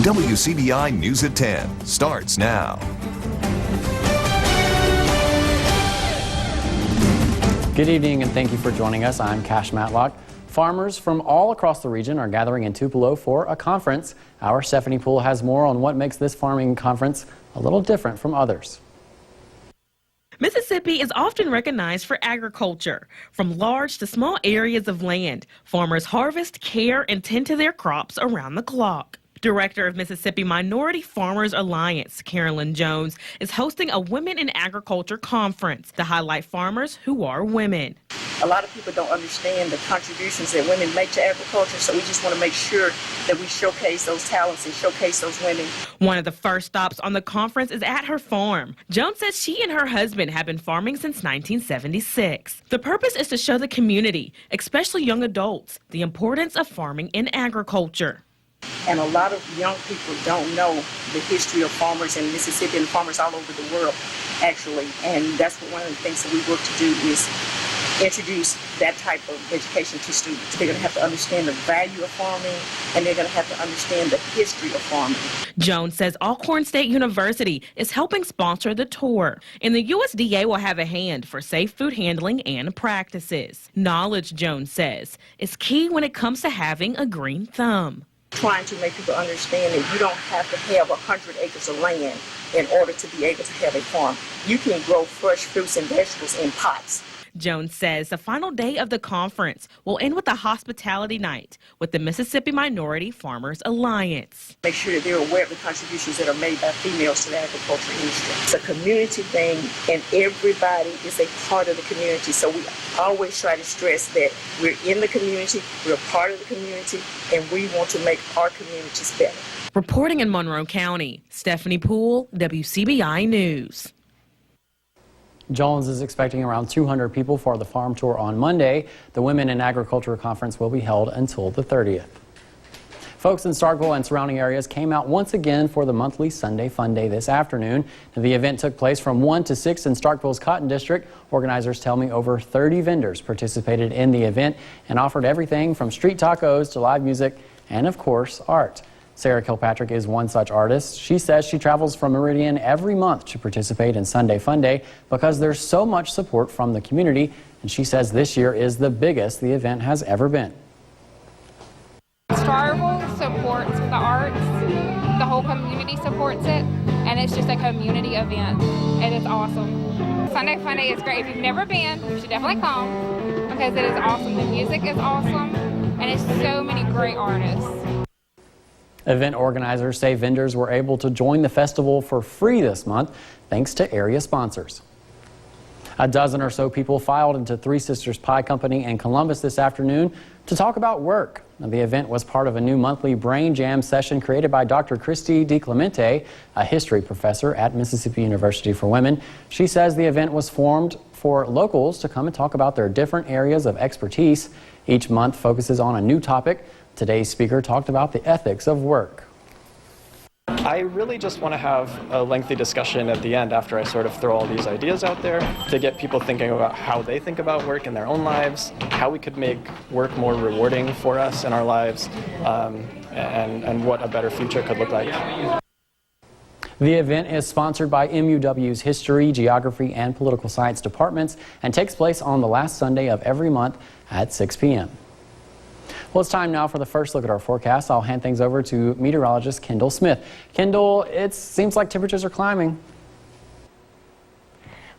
WCBI News at 10 starts now. Good evening and thank you for joining us. I'm Cash Matlock. Farmers from all across the region are gathering in Tupelo for a conference. Our Stephanie Poole has more on what makes this farming conference a little different from others. Mississippi is often recognized for agriculture. From large to small areas of land, farmers harvest, care, and tend to their crops around the clock. Director of Mississippi Minority Farmers Alliance, Carolyn Jones, is hosting a Women in Agriculture conference to highlight farmers who are women. A lot of people don't understand the contributions that women make to agriculture, so we just want to make sure that we showcase those talents and showcase those women. One of the first stops on the conference is at her farm. Jones says she and her husband have been farming since 1976. The purpose is to show the community, especially young adults, the importance of farming in agriculture. And a lot of young people don't know the history of farmers in Mississippi and farmers all over the world, actually. And that's one of the things that we work to do is introduce that type of education to students. They're going to have to understand the value of farming, and they're going to have to understand the history of farming. Jones says Alcorn State University is helping sponsor the tour, and the USDA will have a hand for safe food handling and practices. Knowledge, Jones says, is key when it comes to having a green thumb. Trying to make people understand that you don't have to have 100 acres of land in order to be able to have a farm. You can grow fresh fruits and vegetables in pots. Jones says the final day of the conference will end with a hospitality night with the Mississippi Minority Farmers Alliance. Make sure that they're aware of the contributions that are made by females to the agriculture industry. It's a community thing, and everybody is a part of the community. So we always try to stress that we're in the community, we're a part of the community, and we want to make our communities better. Reporting in Monroe County, Stephanie Poole, WCBI News. Jones is expecting around 200 people for the farm tour on Monday. The Women in Agriculture Conference will be held until the 30th. Folks in Starkville and surrounding areas came out once again for the monthly Sunday Fun Day this afternoon. The event took place from 1 to 6 in Starkville's Cotton District. Organizers tell me over 30 vendors participated in the event and offered everything from street tacos to live music and, of course, art. Sarah Kilpatrick is one such artist. She says she travels from Meridian every month to participate in Sunday Fun Day because there's so much support from the community, and she says this year is the biggest the event has ever been. Starkville supports the arts, the whole community supports it, and it's just a community event. It is awesome. Sunday Fun Day is great. If you've never been, you should definitely come because it is awesome. The music is awesome, and it's so many great artists. Event organizers say vendors were able to join the festival for free this month thanks to area sponsors. A dozen or so people filed into Three Sisters Pie Company in Columbus this afternoon to talk about work. Now, the event was part of a new monthly brain jam session created by Dr. Christy DiClemente, a history professor at Mississippi University for Women. She says the event was formed for locals to come and talk about their different areas of expertise. Each month focuses on a new topic. Today's speaker talked about the ethics of work. I really just want to have a lengthy discussion at the end after I sort of throw all these ideas out there to get people thinking about how they think about work in their own lives, how we could make work more rewarding for us in our lives, and what a better future could look like. The event is sponsored by MUW's History, Geography, and Political Science departments and takes place on the last Sunday of every month at 6 p.m. Well, it's time now for the first look at our forecast. I'll hand things over to meteorologist Kendall Smith. Kendall, it seems like temperatures are climbing.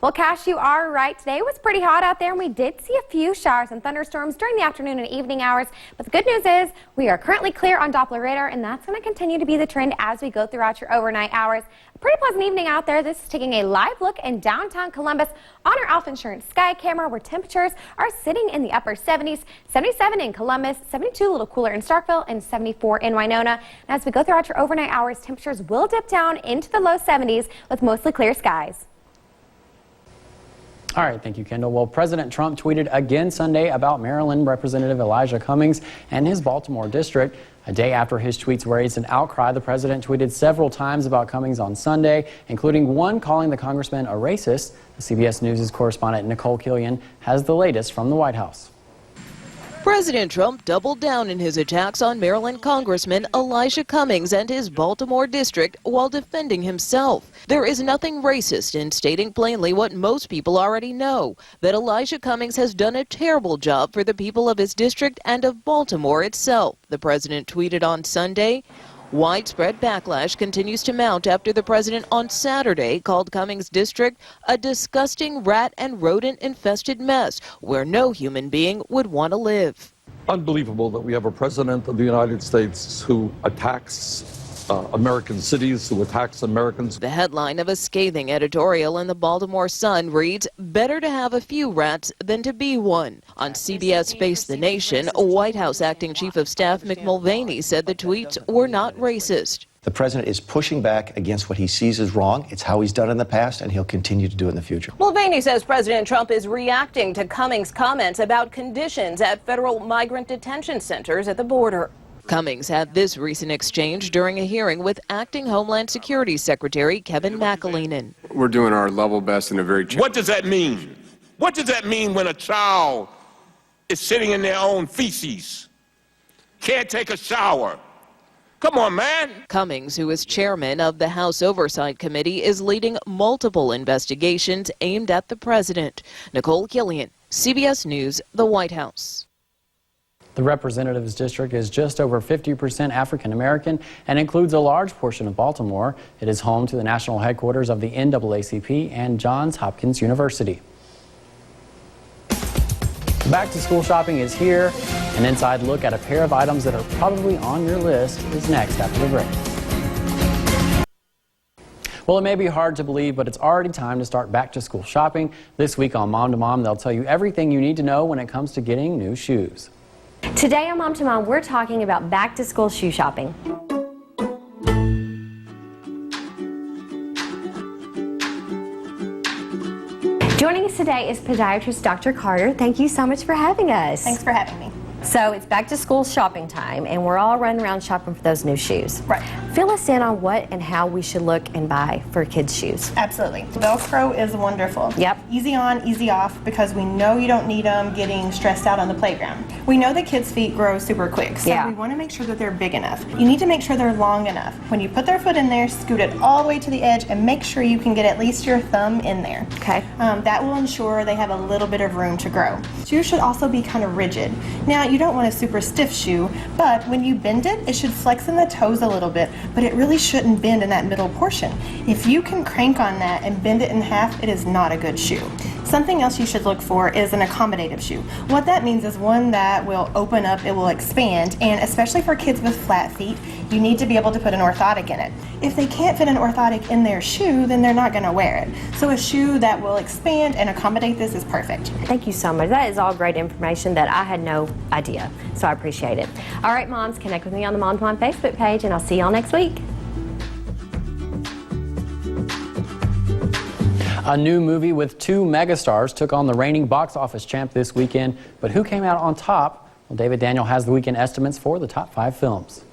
Well, Cash, you are right. Today was pretty hot out there, and we did see a few showers and thunderstorms during the afternoon and evening hours. But the good news is we are currently clear on Doppler radar, and that's going to continue to be the trend as we go throughout your overnight hours. A pretty pleasant evening out there. This is taking a live look in downtown Columbus on our Alpha Insurance Sky Camera, where temperatures are sitting in the upper 70s, 77 in Columbus, 72 a little cooler in Starkville, and 74 in Winona. And as we go throughout your overnight hours, temperatures will dip down into the low 70s with mostly clear skies. All right, thank you, Kendall. Well, President Trump tweeted again Sunday about Maryland Representative Elijah Cummings and his Baltimore district. A day after his tweets raised an outcry, the president tweeted several times about Cummings on Sunday, including one calling the congressman a racist. The CBS News' correspondent Nicole Killian has the latest from the White House. President Trump doubled down in his attacks on Maryland Congressman Elijah Cummings and his Baltimore district while defending himself. There is nothing racist in stating plainly what most people already know, that Elijah Cummings has done a terrible job for the people of his district and of Baltimore itself, the president tweeted on Sunday. Widespread backlash continues to mount after the president on Saturday called Cummings' district a disgusting rat and rodent-infested mess where no human being would want to live. Unbelievable that we have a president of the United States who attacks American cities, who attacks Americans. The headline of a scathing editorial in the Baltimore Sun reads, "Better to have a few rats than to be one." On CBS Face the Nation, White House Acting Chief of Staff Mick Mulvaney said the tweets were not racist. The president is pushing back against what he sees as wrong. It's how he's done in the past, and he'll continue to do it in the future. Mulvaney says President Trump is reacting to Cummings' comments about conditions at federal migrant detention centers at the border. Cummings had this recent exchange during a hearing with Acting Homeland Security Secretary Kevin McAleenan. We're doing our level best in a very... What does that mean? What does that mean when a child is sitting in their own feces, can't take a shower? Come on, man. Cummings, who is chairman of the House Oversight Committee, is leading multiple investigations aimed at the president. Nicole Killian, CBS News, the White House. The representative's district is just over 50% African American and includes a large portion of Baltimore. It is home to the national headquarters of the NAACP and Johns Hopkins University. Back to school shopping is here. An inside look at a pair of items that are probably on your list is next after the break. Well, it may be hard to believe, but it's already time to start back to school shopping. This week on Mom to Mom, they'll tell you everything you need to know when it comes to getting new shoes. Today on Mom to Mom, we're talking about back to school shoe shopping. Joining us today is podiatrist Dr. Carter. Thank you so much for having us. Thanks for having me. So it's back to school shopping time, and we're all running around shopping for those new shoes. Right. Fill us in on what and how we should look and buy for kids' shoes. Absolutely. Velcro is wonderful. Yep. Easy on, easy off, because we know you don't need them getting stressed out on the playground. We know that kids' feet grow super quick, so we want to make sure that they're big enough. You need to make sure they're long enough. When you put their foot in there, scoot it all the way to the edge and make sure you can get at least your thumb in there. Okay. That will ensure they have a little bit of room to grow. Shoes should also be kind of rigid. Now, you don't want a super stiff shoe, but when you bend it, it should flex in the toes a little bit, but it really shouldn't bend in that middle portion. If you can crank on that and bend it in half, it is not a good shoe. Something else you should look for is an accommodative shoe. What that means is one that will open up, it will expand, and especially for kids with flat feet, you need to be able to put an orthotic in it. If they can't fit an orthotic in their shoe, then they're not going to wear it. So a shoe that will expand and accommodate this is perfect. Thank you so much. That is all great information that I had no idea, so I appreciate it. All right, moms, connect with me on the Mom to Mom Facebook page, and I'll see y'all next week. A new movie with two megastars took on the reigning box office champ this weekend, but who came out on top? Well, David Daniel has the weekend estimates for the top 5 films.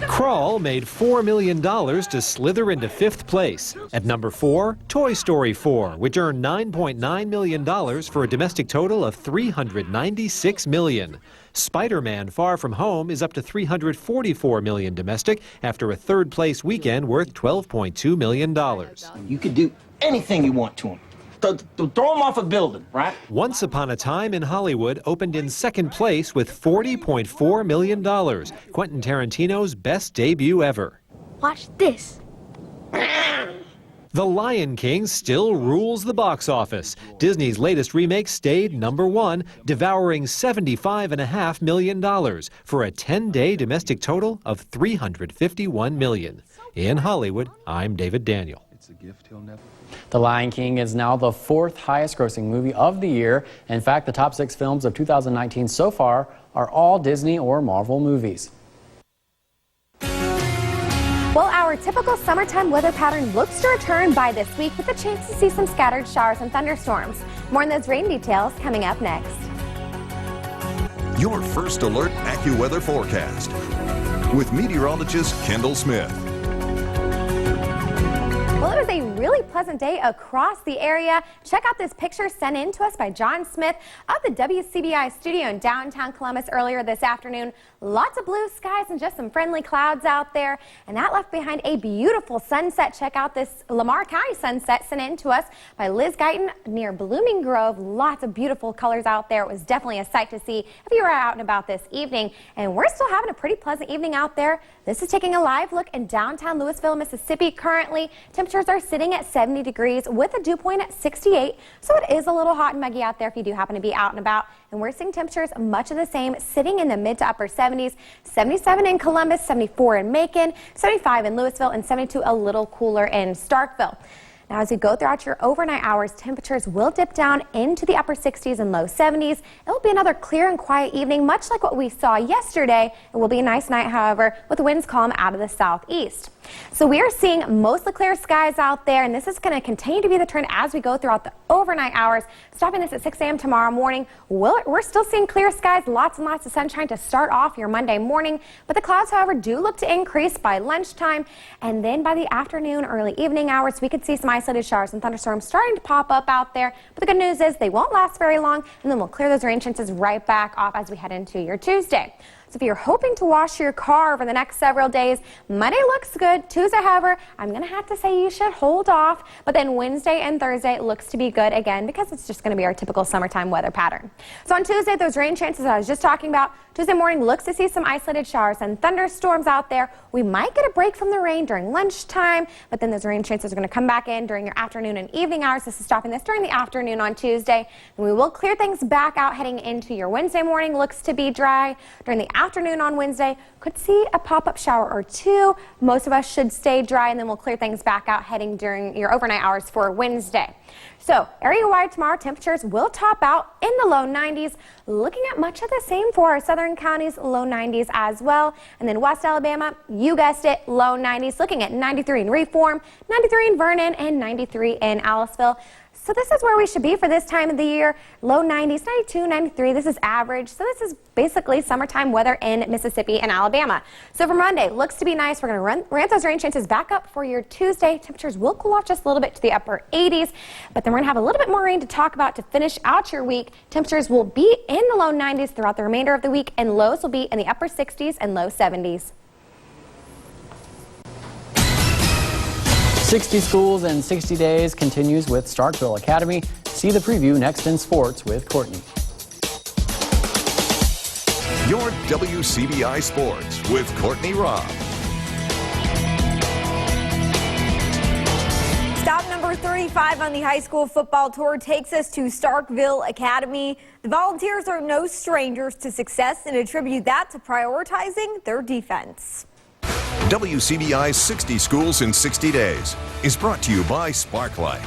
Crawl made $4 million to slither into 5th place. At number 4, Toy Story 4, which earned $9.9 million for a domestic total of $396 million. Spider-Man Far From Home is up to $344 million domestic after a 3rd place weekend worth $12.2 million. You could do anything you want to him. Throw him off a building, right? Once Upon a Time in Hollywood opened in 2nd place with $40.4 million. Quentin Tarantino's best debut ever. Watch this. The Lion King still rules the box office. Disney's latest remake stayed number 1, devouring $75.5 million for a 10-day domestic total of $351 million. In Hollywood, I'm David Daniel. It's a gift he'll never... The Lion King is now the 4th highest grossing movie of the year. In fact, the top 6 films of 2019 so far are all Disney or Marvel movies. Well, our typical summertime weather pattern looks to return by this week with a chance to see some scattered showers and thunderstorms. More on those rain details coming up next. Your first alert AccuWeather forecast with meteorologist Kendall Smith. Well, it was a really pleasant day across the area. Check out this picture sent in to us by John Smith of the WCBI studio in downtown Columbus earlier this afternoon. Lots of blue skies and just some friendly clouds out there, and that left behind a beautiful sunset. Check out this Lamar County sunset sent in to us by Liz Guyton near Blooming Grove. Lots of beautiful colors out there. It was definitely a sight to see if you were out and about this evening, and we're still having a pretty pleasant evening out there. This is taking a live look in downtown Louisville, Mississippi. Currently, temperatures are sitting at 70 degrees with a dew point at 68, so it is a little hot and muggy out there if you do happen to be out and about. And we're seeing temperatures much of the same, sitting in the mid to upper 70s, 77 in Columbus, 74 in Macon, 75 in Louisville, and 72 a little cooler in Starkville. Now, as you go throughout your overnight hours, temperatures will dip down into the upper 60s and low 70s. It will be another clear and quiet evening, much like what we saw yesterday. It will be a nice night, however, with the winds calm out of the southeast. So we are seeing mostly clear skies out there, and this is going to continue to be the trend as we go throughout the overnight hours. Stopping this at 6 a.m. tomorrow morning, we're still seeing clear skies, lots and lots of sunshine to start off your Monday morning. But the clouds, however, do look to increase by lunchtime, and then by the afternoon, early evening hours, we could see some isolated showers and thunderstorms starting to pop up out there. But the good news is they won't last very long, and then we'll clear those rain chances right back off as we head into your Tuesday. So if you're hoping to wash your car over the next several days, Monday looks good. Tuesday, however, I'm going to have to say you should hold off. But then Wednesday and Thursday looks to be good again because it's just going to be our typical summertime weather pattern. So on Tuesday, those rain chances I was just talking about, Tuesday morning looks to see some isolated showers and thunderstorms out there. We might get a break from the rain during lunchtime, but then those rain chances are going to come back in during your afternoon and evening hours. This is stopping this during the afternoon on Tuesday. And we will clear things back out heading into your Wednesday morning. Looks to be dry. During the afternoon on Wednesday, could see a pop-up shower or two. Most of us should stay dry, and then we'll clear things back out heading during your overnight hours for Wednesday. So area-wide tomorrow, temperatures will top out in the low 90s. Looking at much of the same for our southern counties, low 90s as well. And then West Alabama, you guessed it, low 90s. Looking at 93 in Reform, 93 in Vernon, and 93 in Aliceville. So this is where we should be for this time of the year. Low 90s, 92, 93. This is average. So this is basically summertime weather in Mississippi and Alabama. So for Monday, looks to be nice. We're going to ramp those rain chances back up for your Tuesday. Temperatures will cool off just a little bit to the upper 80s. But then we're going to have a little bit more rain to talk about to finish out your week. Temperatures will be in the low 90s throughout the remainder of the week, and lows will be in the upper 60s and low 70s. 60 schools in 60 days continues with Starkville Academy. See the preview next in sports with Courtney. Your WCBI Sports with Courtney Robb. Stop number 35 on the high school football tour takes us to Starkville Academy. The Volunteers are no strangers to success and attribute that to prioritizing their defense. WCBI's 60 Schools in 60 Days is brought to you by Sparklight.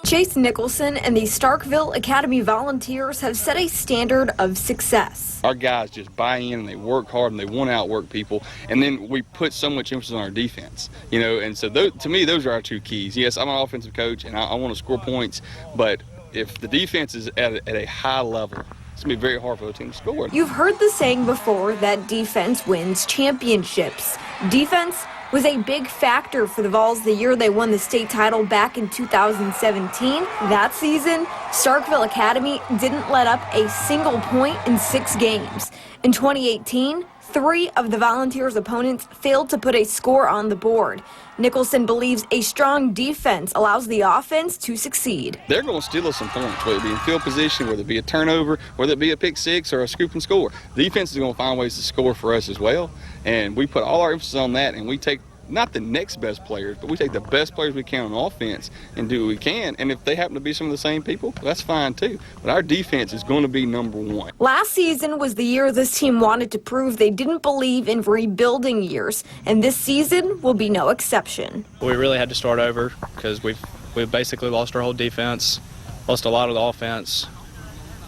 Chase Nicholson and the Starkville Academy Volunteers have set a standard of success. Our guys just buy in and they work hard and they want to outwork people, and then we put so much emphasis on our defense, you know, and so to me those are our two keys. Yes, I'm an offensive coach and I want to score points, but if the defense is at a high level, it's going to be very hard for the team to score. You've heard the saying before that defense wins championships. Defense was a big factor for the Vols the year they won the state title back in 2017. That season, Starkville Academy didn't let up a single point in 6 games. In 2018, 3 of the Volunteers' opponents failed to put a score on the board. Nicholson believes a strong defense allows the offense to succeed. They're going to steal us some points, whether it be in field position, whether it be a turnover, whether it be a pick six or a scoop and score. The defense is going to find ways to score for us as well, and we put all our emphasis on that, and we take not the next best players, but we take the best players we can on offense and do what we can. And if they happen to be some of the same people, that's fine too. But our defense is going to be number one. Last season was the year this team wanted to prove they didn't believe in rebuilding years, and this season will be no exception. We really had to start over because we've basically lost our whole defense, lost a lot of the offense.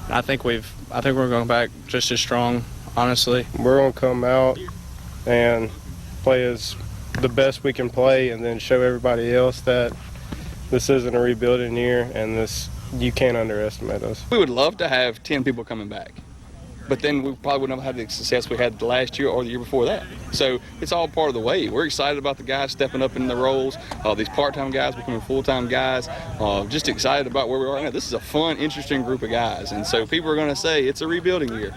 And I think we're going back just as strong, honestly. We're going to come out and play as the best we can play, and then show everybody else that this isn't a rebuilding year and you can't underestimate us. We would love to have 10 people coming back. but then we probably wouldn't have had the success we had last year or the year before that. So it's all part of the way. We're excited about the guys stepping up in the roles, these part-time guys becoming full-time guys, just excited about where we are now. This is a fun, interesting group of guys, and so people are going to say it's a rebuilding year.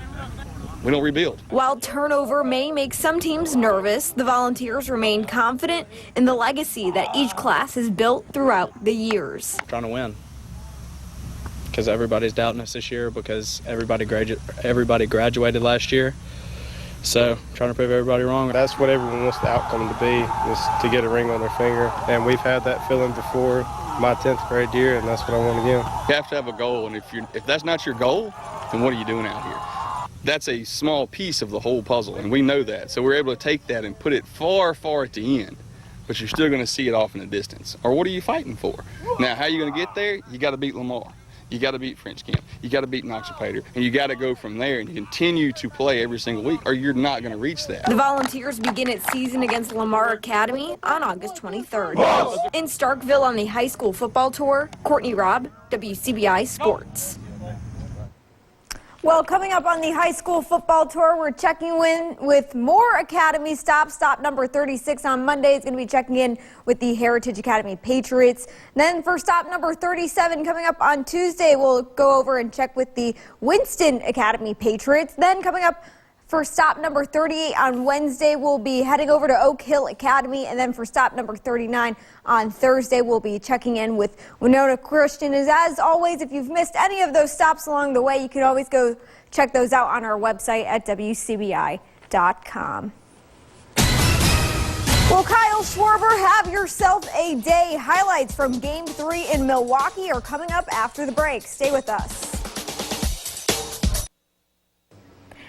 We don't rebuild. While turnover may make some teams nervous, the Volunteers remain confident in the legacy that each class has built throughout the years. Trying to win. Because everybody's doubting us this year because everybody graduated last year. So trying to prove everybody wrong. That's what everyone wants the outcome to be, is to get a ring on their finger. And we've had that feeling before my 10th grade year, and that's what I want again. You have to have a goal, and if that's not your goal, then what are you doing out here? That's a small piece of the whole puzzle, and we know that. So we're able to take that and put it far, far at the end, but you're still going to see it off in the distance. Or what are you fighting for? Now, how are you going to get there? You got to beat Lamar. You got to beat French Camp. You got to beat Knox Pater, and you got to go from there and continue to play every single week, or you're not going to reach that. The Volunteers begin its season against Lamar Academy on August 23rd. In Starkville on the high school football tour, Courtney Robb, WCBI Sports. Well, coming up on the high school football tour, we're checking in with more Academy stops. Stop number 36 on Monday is going to be checking in with the Heritage Academy Patriots. Then for stop number 37 coming up on Tuesday, we'll go over and check with the Winston Academy Patriots. Then coming up for stop number 38 on Wednesday, we'll be heading over to Oak Hill Academy. And then for stop number 39 on Thursday, we'll be checking in with Winona Christian. As always, if you've missed any of those stops along the way, you can always go check those out on our website at WCBI.com. Well, Kyle Schwarber, have yourself a day. Highlights from Game 3 in Milwaukee are coming up after the break. Stay with us.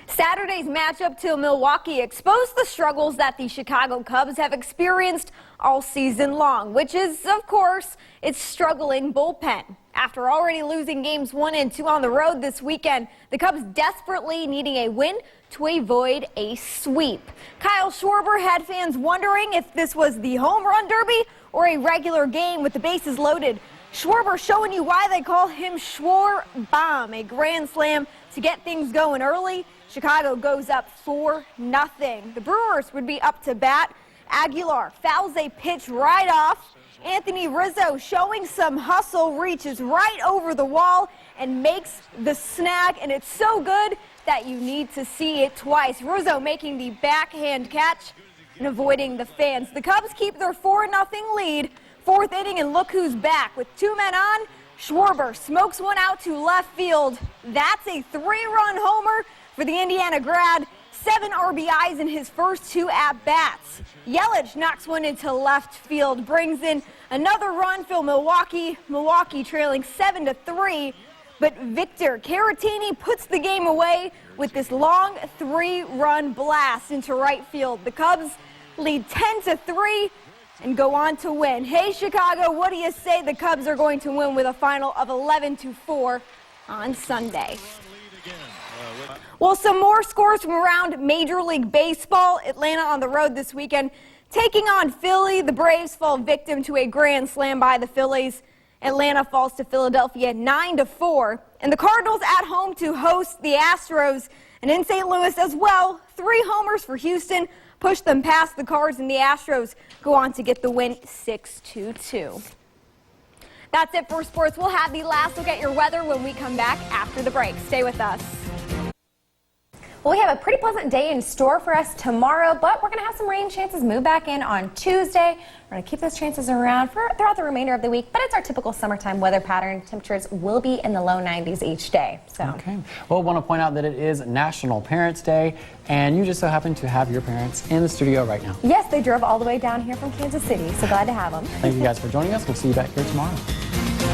Saturday's matchup to Milwaukee exposed the struggles that the Chicago Cubs have experienced all season long, which is, of course, its struggling bullpen. After already losing games 1 and 2 on the road this weekend, the Cubs desperately needing a win to avoid a sweep. Kyle Schwarber had fans wondering if this was the home run derby or a regular game with the bases loaded. Schwarber showing you why they call him Schwar Bomb, a grand slam to get things going early. Chicago goes up 4-0. The Brewers would be up to bat. Aguilar fouls a pitch right off. Anthony Rizzo showing some hustle, reaches right over the wall and makes the snag, and it's so good that you need to see it twice. Rizzo making the backhand catch and avoiding the fans. The Cubs keep their 4-0 lead. 4th inning, and look who's back. With 2 men on, Schwarber smokes one out to left field. That's a 3-run homer for the Indiana grad. 7 RBIs in his first 2 at-bats. Yelich knocks one into left field, brings in another run for Milwaukee. Milwaukee trailing 7-3, but Victor Caratini puts the game away with this long 3-run blast into right field. The Cubs lead 10-3 and go on to win. Hey, Chicago, what do you say the Cubs are going to win with a final of 11-4 on Sunday? Well, some more scores from around Major League Baseball. Atlanta on the road this weekend, taking on Philly. The Braves fall victim to a grand slam by the Phillies. Atlanta falls to Philadelphia 9-4. And the Cardinals at home to host the Astros. And in St. Louis as well, 3 homers for Houston push them past the Cards, and the Astros go on to get the win 6-2. That's it for sports. We'll have the last look at your weather when we come back after the break. Stay with us. Well, we have a pretty pleasant day in store for us tomorrow, but we're going to have some rain chances move back in on Tuesday. We're going to keep those chances around throughout the remainder of the week, but it's our typical summertime weather pattern. Temperatures will be in the low 90s each day. Okay. Well, I want to point out that it is National Parents Day, and you just so happen to have your parents in the studio right now. Yes, they drove all the way down here from Kansas City, so glad to have them. Thank you guys for joining us. We'll see you back here tomorrow.